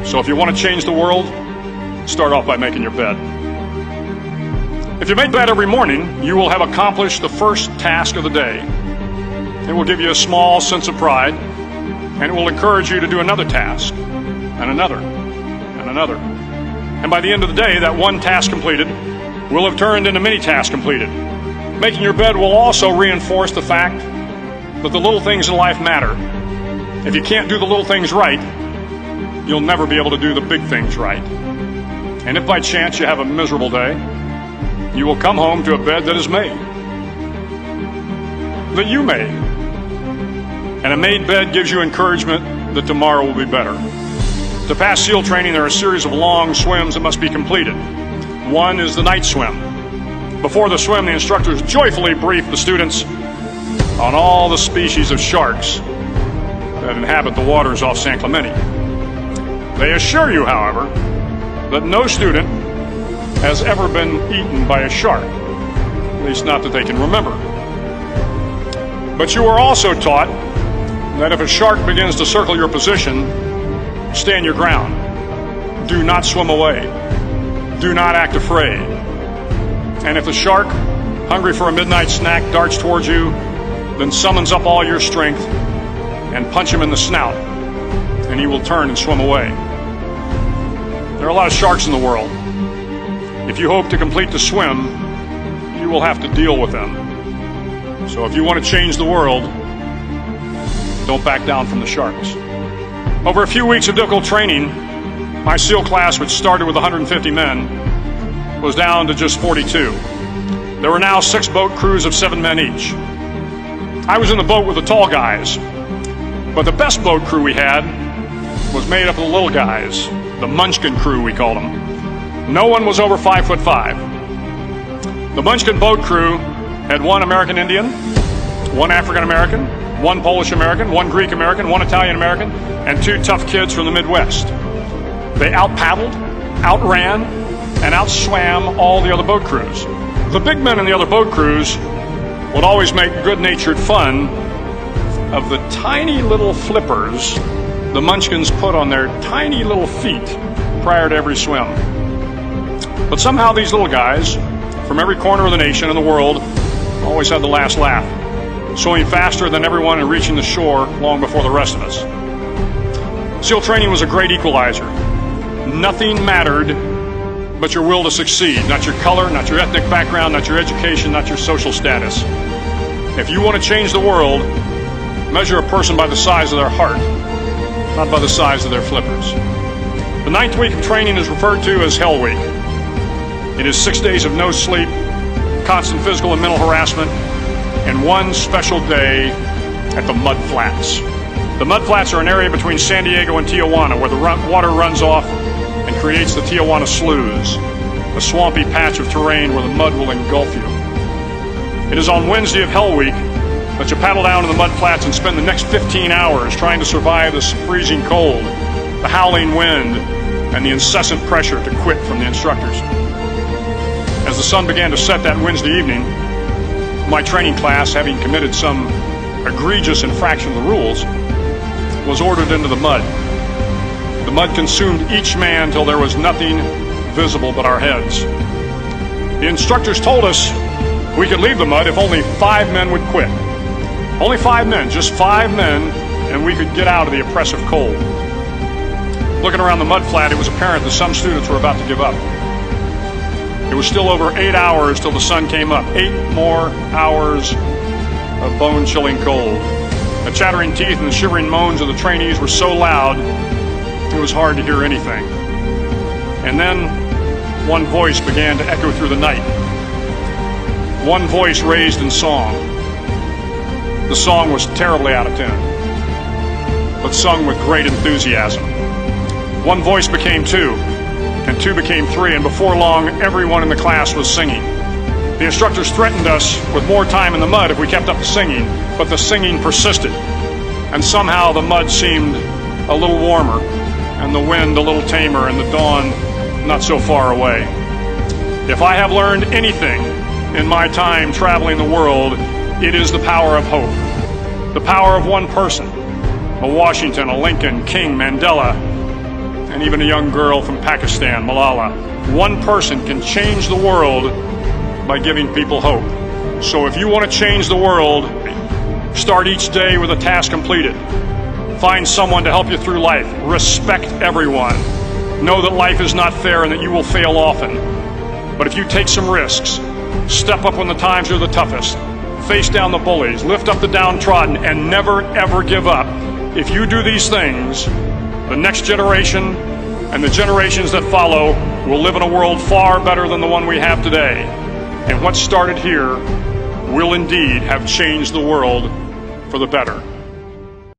So if you want to change the world, start off by making your bed. If you make bed every morning, you will have accomplished the first task of the day. It will give you a small sense of pride, and it will encourage you to do another task, and another, and another. And by the end of the day, that one task completed will have turned into many tasks completed. Making your bed will also reinforce the fact that the little things in life matter. If you can't do the little things right, you'll never be able to do the big things right. And if by chance you have a miserable day, you will come home to a bed that is made, that you made. And a made bed gives you encouragement that tomorrow will be better. To pass SEAL training, there are a series of long swims that must be completed. One is the night swim. Before the swim, the instructors joyfully brief the students on all the species of sharks that inhabit the waters off San Clemente. They assure you, however, that no student has ever been eaten by a shark, at least not that they can remember. But you are also taught that if a shark begins to circle your position, stand your ground. Do not swim away. Do not act afraid. And if the shark, hungry for a midnight snack, darts towards you, then summons up all your strength and punch him in the snout, and he will turn and swim away. There are a lot of sharks in the world. If you hope to complete the swim, you will have to deal with them. So if you want to change the world, don't back down from the sharks. Over a few weeks of difficult training, my SEAL class, which started with 150 men, was down to just 42. There were now 6 boat crews of 7 men each. I was in the boat with the tall guys, but the best boat crew we had was made up of the little guys, the Munchkin crew, we called them. No one was over 5'5". The Munchkin boat crew had 1 American Indian, 1 African American, 1 Polish American, 1 Greek American, 1 Italian American, and 2 tough kids from the Midwest. They out-paddled, outran, and outswam all the other boat crews. The big men in the other boat crews would always make good-natured fun of the tiny little flippers the Munchkins put on their tiny little feet prior to every swim. But somehow these little guys from every corner of the nation and the world always had the last laugh, swimming faster than everyone and reaching the shore long before the rest of us. SEAL training was a great equalizer. Nothing mattered but your will to succeed, not your color, not your ethnic background, not your education, not your social status. If you want to change the world, measure a person by the size of their heart, not by the size of their flippers. The 9th week of training is referred to as Hell Week. It is 6 days of no sleep, constant physical and mental harassment, and 1 special day at the Mud Flats. The Mud Flats are an area between San Diego and Tijuana where the water runs off and creates the Tijuana Sloughs, a swampy patch of terrain where the mud will engulf you. It is on Wednesday of Hell Week that you paddle down to the Mud Flats and spend the next 15 hours trying to survive the freezing cold, the howling wind, and the incessant pressure to quit from the instructors. As the sun began to set that Wednesday evening, my training class, having committed some egregious infraction of the rules, was ordered into the mud. The mud consumed each man till there was nothing visible but our heads. The instructors told us we could leave the mud if only 5 men would quit. Only 5 men, just 5 men, and we could get out of the oppressive cold. Looking around the mud flat, it was apparent that some students were about to give up. It was still over 8 hours till the sun came up. 8 more hours of bone-chilling cold. The chattering teeth and the shivering moans of the trainees were so loud, it was hard to hear anything. And then one voice began to echo through the night. One voice raised in song. The song was terribly out of tune, but sung with great enthusiasm. One voice became 2, and 2 became 3, and before long, everyone in the class was singing. The instructors threatened us with more time in the mud if we kept up the singing, but the singing persisted, and somehow the mud seemed a little warmer, and the wind a little tamer, and the dawn not so far away. If I have learned anything in my time traveling the world, it is the power of hope. The power of one person, a Washington, a Lincoln, King, Mandela, and even a young girl from Pakistan, Malala. One person can change the world by giving people hope. So if you want to change the world, start each day with a task completed. Find someone to help you through life. Respect everyone. Know that life is not fair and that you will fail often. But if you take some risks, step up when the times are the toughest, face down the bullies, lift up the downtrodden, and never ever give up. If you do these things, the next generation and the generations that follow will live in a world far better than the one we have today. And what started here will indeed have changed the world for the better.